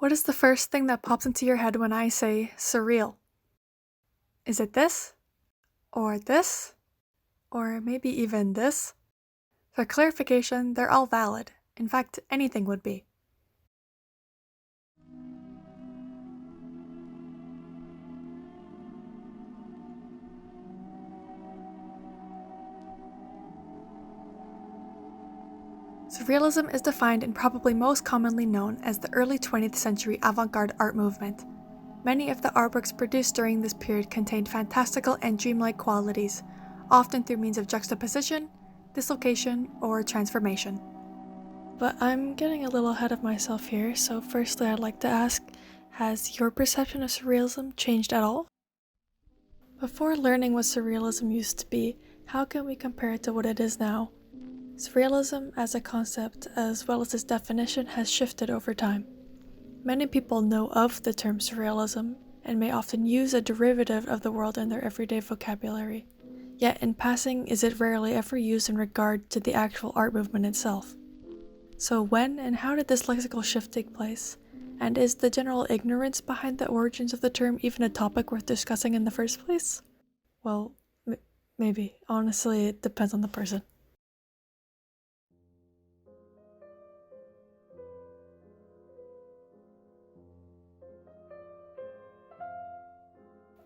What is the first thing that pops into your head when I say surreal? Is it this? Or this? Or maybe even this? For clarification, they're all valid. In fact, anything would be. Surrealism is defined and probably most commonly known as the early 20th century avant-garde art movement. Many of the artworks produced during this period contained fantastical and dreamlike qualities, often through means of juxtaposition, dislocation, or transformation. But I'm getting a little ahead of myself here, so firstly I'd like to ask, has your perception of surrealism changed at all? Before learning what surrealism used to be, how can we compare it to what it is now? Surrealism as a concept, as well as its definition, has shifted over time. Many people know of the term surrealism, and may often use a derivative of the world in their everyday vocabulary. Yet in passing, is it rarely ever used in regard to the actual art movement itself. So when and how did this lexical shift take place? And is the general ignorance behind the origins of the term even a topic worth discussing in the first place? Well, maybe. Honestly, it depends on the person.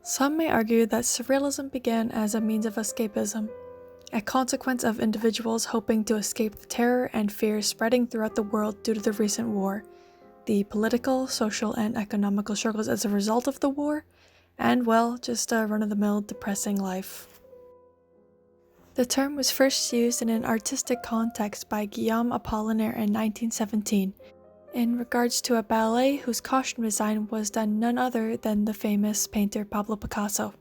Some may argue that surrealism began as a means of escapism, a consequence of individuals hoping to escape the terror and fear spreading throughout the world due to the recent war, the political, social, and economical struggles as a result of the war, and, well, just a run-of-the-mill depressing life. The term was first used in an artistic context by Guillaume Apollinaire in 1917, in regards to a ballet whose costume design was done none other than the famous painter Pablo Picasso.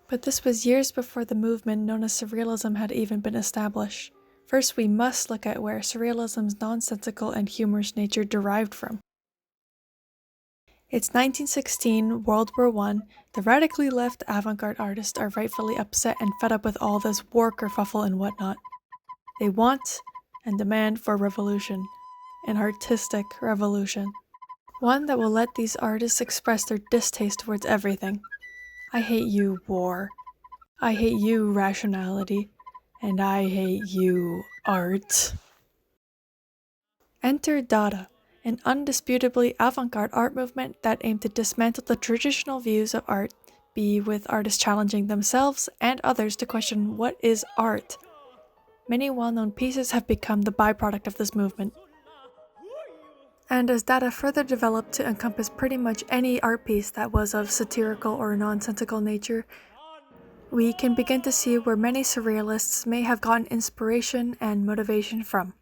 But this was years before the movement known as Surrealism had even been established. First, we must look at where Surrealism's nonsensical and humorous nature derived from. It's 1916, World War I. The radically left avant-garde artists are rightfully upset and fed up with all this war kerfuffle and whatnot. They want and demand for revolution, an artistic revolution. One that will let these artists express their distaste towards everything. I hate you, war. I hate you, rationality. And I hate you, art. Enter Dada, an undisputably avant-garde art movement that aimed to dismantle the traditional views of art, with artists challenging themselves and others to question what is art. Many well-known pieces have become the byproduct of this movement. And as Dada further developed to encompass pretty much any art piece that was of satirical or nonsensical nature, we can begin to see where many surrealists may have gotten inspiration and motivation from.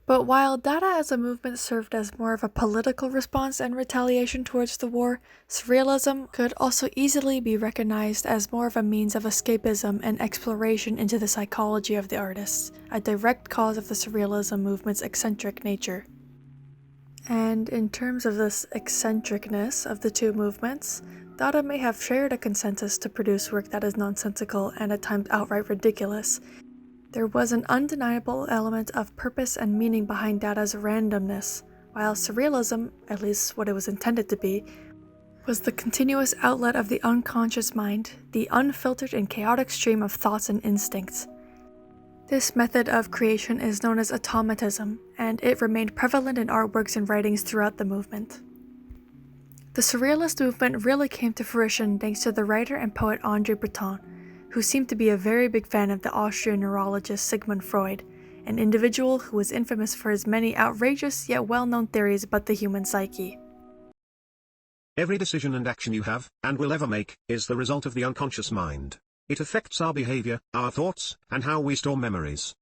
But while Dada as a movement served as more of a political response and retaliation towards the war, Surrealism could also easily be recognized as more of a means of escapism and exploration into the psychology of the artists, a direct cause of the Surrealism movement's eccentric nature. And in terms of this eccentricness of the two movements, Dada may have shared a consensus to produce work that is nonsensical and at times outright ridiculous. There was an undeniable element of purpose and meaning behind Dada's randomness, while Surrealism, at least what it was intended to be, was the continuous outlet of the unconscious mind, the unfiltered and chaotic stream of thoughts and instincts. This method of creation is known as automatism, and it remained prevalent in artworks and writings throughout the movement. The Surrealist movement really came to fruition thanks to the writer and poet André Breton, who seemed to be a very big fan of the Austrian neurologist Sigmund Freud, an individual who was infamous for his many outrageous yet well-known theories about the human psyche. Every decision and action you have, and will ever make, is the result of the unconscious mind. It affects our behavior, our thoughts, and how we store memories.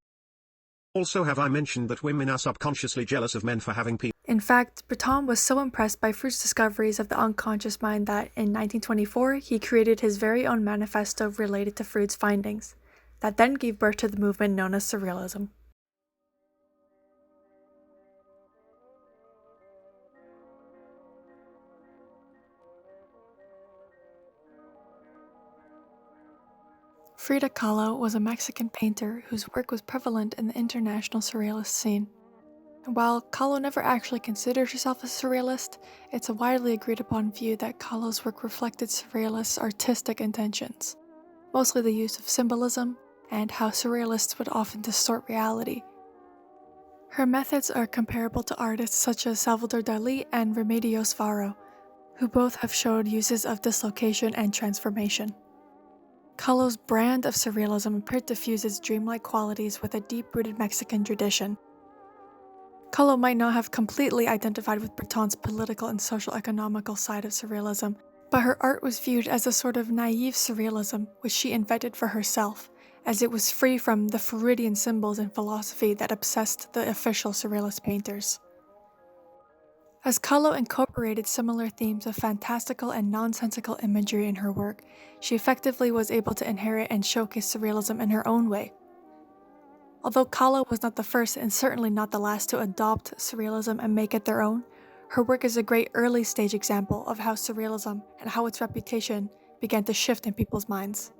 Also, have I mentioned that women are subconsciously jealous of men for having people? In fact, Breton was so impressed by Freud's discoveries of the unconscious mind that, in 1924, he created his very own manifesto related to Freud's findings, that then gave birth to the movement known as Surrealism. Frida Kahlo was a Mexican painter whose work was prevalent in the international surrealist scene. While Kahlo never actually considered herself a surrealist, it's a widely agreed upon view that Kahlo's work reflected surrealists' artistic intentions, mostly the use of symbolism and how surrealists would often distort reality. Her methods are comparable to artists such as Salvador Dalí and Remedios Varo, who both have showed uses of dislocation and transformation. Kahlo's brand of surrealism appeared to fuse its dreamlike qualities with a deep-rooted Mexican tradition. Kahlo might not have completely identified with Breton's political and social-economical side of surrealism, but her art was viewed as a sort of naive surrealism which she invented for herself, as it was free from the Freudian symbols and philosophy that obsessed the official surrealist painters. As Kahlo incorporated similar themes of fantastical and nonsensical imagery in her work, she effectively was able to inherit and showcase surrealism in her own way. Although Kahlo was not the first and certainly not the last to adopt surrealism and make it their own, her work is a great early stage example of how surrealism and how its reputation began to shift in people's minds.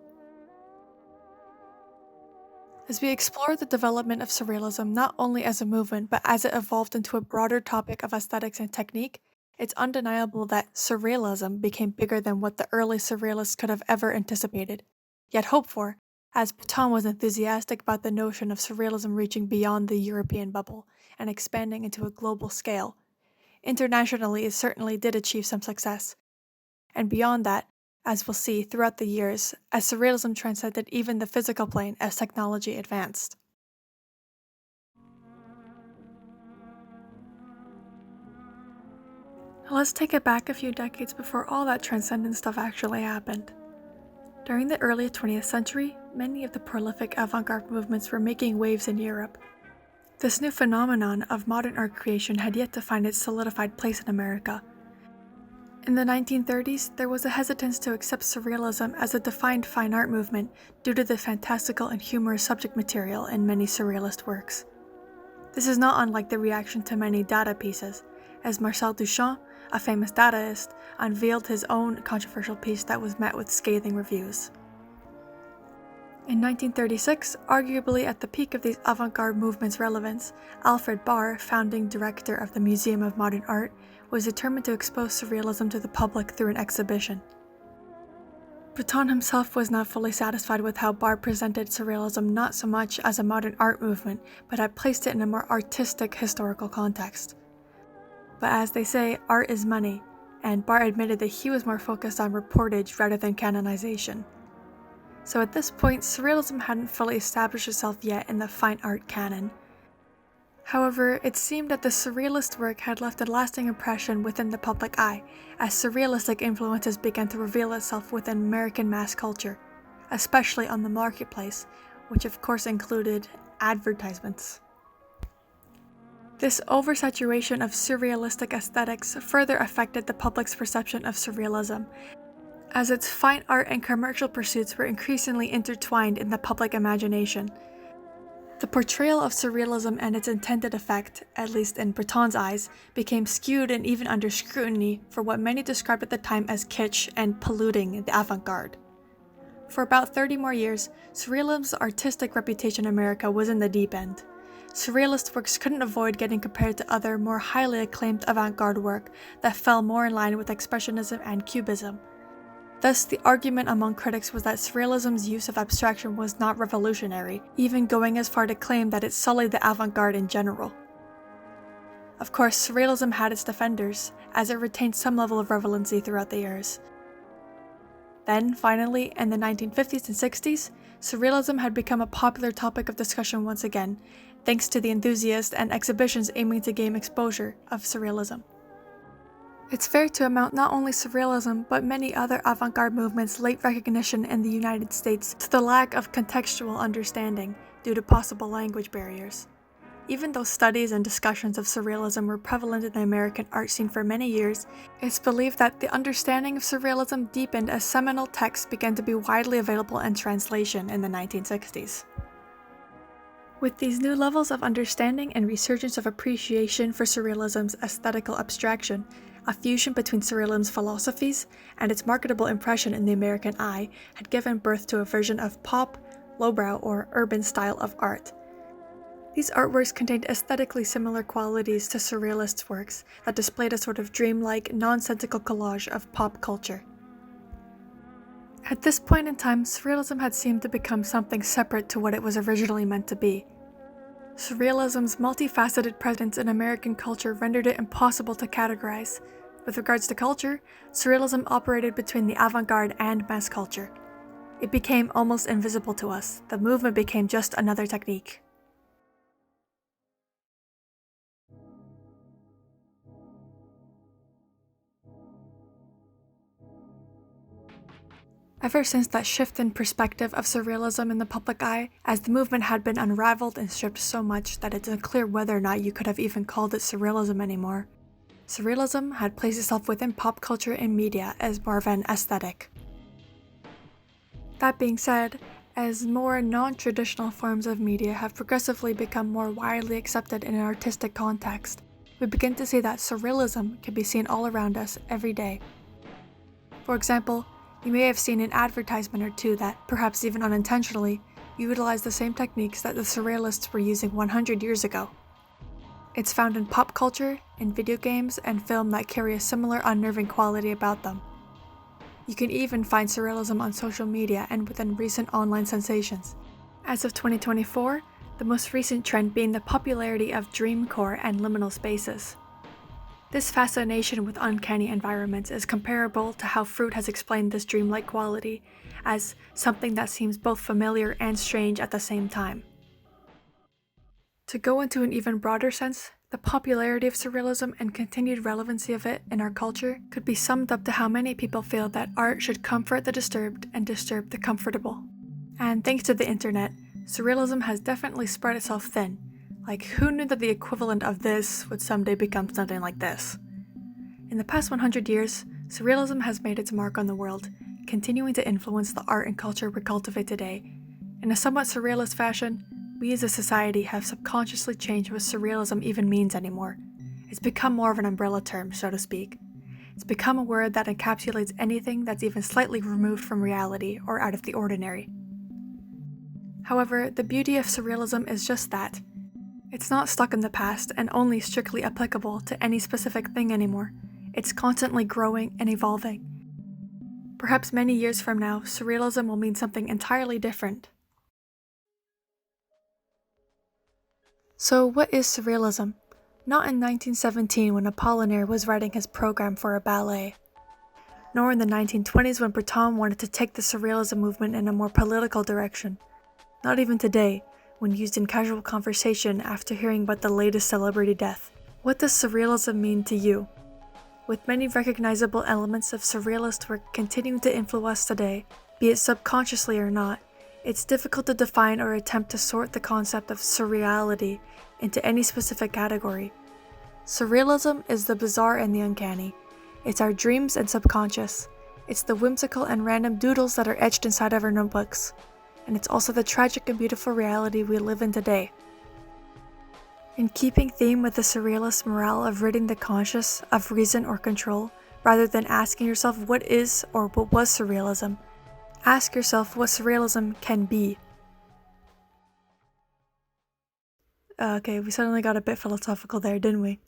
As we explore the development of surrealism not only as a movement but as it evolved into a broader topic of aesthetics and technique, it's undeniable that surrealism became bigger than what the early surrealists could have ever anticipated, yet hoped for, as Breton was enthusiastic about the notion of surrealism reaching beyond the European bubble and expanding into a global scale. Internationally, it certainly did achieve some success, and beyond that, as we'll see throughout the years, as surrealism transcended even the physical plane as technology advanced. Now let's take it back a few decades before all that transcendent stuff actually happened. During the early 20th century, many of the prolific avant-garde movements were making waves in Europe. This new phenomenon of modern art creation had yet to find its solidified place in America. In the 1930s, there was a hesitance to accept surrealism as a defined fine art movement due to the fantastical and humorous subject material in many surrealist works. This is not unlike the reaction to many Dada pieces, as Marcel Duchamp, a famous Dadaist, unveiled his own controversial piece that was met with scathing reviews. In 1936, arguably at the peak of these avant-garde movements' relevance, Alfred Barr, founding director of the Museum of Modern Art, was determined to expose surrealism to the public through an exhibition. Breton himself was not fully satisfied with how Barr presented surrealism not so much as a modern art movement, but had placed it in a more artistic historical context. But as they say, art is money, and Barr admitted that he was more focused on reportage rather than canonization. So at this point, surrealism hadn't fully established itself yet in the fine art canon. However, it seemed that the surrealist work had left a lasting impression within the public eye, as surrealistic influences began to reveal itself within American mass culture, especially on the marketplace, which of course included advertisements. This oversaturation of surrealistic aesthetics further affected the public's perception of surrealism, as its fine art and commercial pursuits were increasingly intertwined in the public imagination. The portrayal of surrealism and its intended effect, at least in Breton's eyes, became skewed and even under scrutiny for what many described at the time as kitsch and polluting the avant-garde. For about 30 more years, surrealism's artistic reputation in America was in the deep end. Surrealist works couldn't avoid getting compared to other, more highly acclaimed avant-garde work that fell more in line with Expressionism and Cubism. Thus, the argument among critics was that surrealism's use of abstraction was not revolutionary, even going as far to claim that it sullied the avant-garde in general. Of course, surrealism had its defenders, as it retained some level of relevancy throughout the years. Then, finally, in the 1950s and 60s, surrealism had become a popular topic of discussion once again, thanks to the enthusiasts and exhibitions aiming to gain exposure of surrealism. It's fair to amount not only surrealism, but many other avant-garde movements' late recognition in the United States to the lack of contextual understanding due to possible language barriers. Even though studies and discussions of surrealism were prevalent in the American art scene for many years, it's believed that the understanding of surrealism deepened as seminal texts began to be widely available in translation in the 1960s. With these new levels of understanding and resurgence of appreciation for surrealism's aesthetical abstraction, a fusion between surrealism's philosophies and its marketable impression in the American eye had given birth to a version of pop, lowbrow, or urban style of art. These artworks contained aesthetically similar qualities to Surrealist works that displayed a sort of dreamlike, nonsensical collage of pop culture. At this point in time, Surrealism had seemed to become something separate to what it was originally meant to be. Surrealism's multifaceted presence in American culture rendered it impossible to categorize. With regards to culture, Surrealism operated between the avant-garde and mass culture. It became almost invisible to us. The movement became just another technique. Ever since that shift in perspective of Surrealism in the public eye, as the movement had been unraveled and stripped so much that it's unclear whether or not you could have even called it Surrealism anymore, Surrealism had placed itself within pop culture and media as more of an aesthetic. That being said, as more non-traditional forms of media have progressively become more widely accepted in an artistic context, we begin to see that Surrealism can be seen all around us every day. For example, you may have seen an advertisement or two that, perhaps even unintentionally, utilize the same techniques that the Surrealists were using 100 years ago. It's found in pop culture, in video games, and film that carry a similar unnerving quality about them. You can even find Surrealism on social media and within recent online sensations. As of 2024, the most recent trend being the popularity of dreamcore and liminal spaces. This fascination with uncanny environments is comparable to how fruit has explained this dreamlike quality as something that seems both familiar and strange at the same time. To go into an even broader sense, the popularity of Surrealism and continued relevancy of it in our culture could be summed up to how many people feel that art should comfort the disturbed and disturb the comfortable. And thanks to the internet, Surrealism has definitely spread itself thin. Like, who knew that the equivalent of this would someday become something like this? In the past 100 years, Surrealism has made its mark on the world, continuing to influence the art and culture we cultivate today. In a somewhat surrealist fashion, we as a society have subconsciously changed what Surrealism even means anymore. It's become more of an umbrella term, so to speak. It's become a word that encapsulates anything that's even slightly removed from reality or out of the ordinary. However, the beauty of Surrealism is just that. It's not stuck in the past and only strictly applicable to any specific thing anymore. It's constantly growing and evolving. Perhaps many years from now, Surrealism will mean something entirely different. So what is Surrealism? Not in 1917 when Apollinaire was writing his program for a ballet. Nor in the 1920s when Breton wanted to take the Surrealism movement in a more political direction. Not even today, when used in casual conversation after hearing about the latest celebrity death. What does Surrealism mean to you? With many recognizable elements of Surrealist work continuing to influence us today, be it subconsciously or not, it's difficult to define or attempt to sort the concept of surreality into any specific category. Surrealism is the bizarre and the uncanny. It's our dreams and subconscious. It's the whimsical and random doodles that are etched inside of our notebooks. And it's also the tragic and beautiful reality we live in today. In keeping theme with the surrealist morale of ridding the conscious of reason or control, rather than asking yourself what is or what was surrealism, ask yourself what surrealism can be. Okay, we suddenly got a bit philosophical there, didn't we?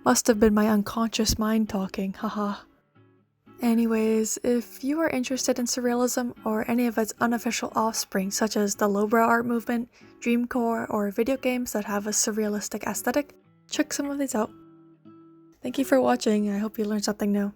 Must have been my unconscious mind talking, haha. Anyways, if you are interested in Surrealism or any of its unofficial offspring such as the lowbrow art movement, dreamcore, or video games that have a surrealistic aesthetic, check some of these out. Thank you for watching, I hope you learned something new.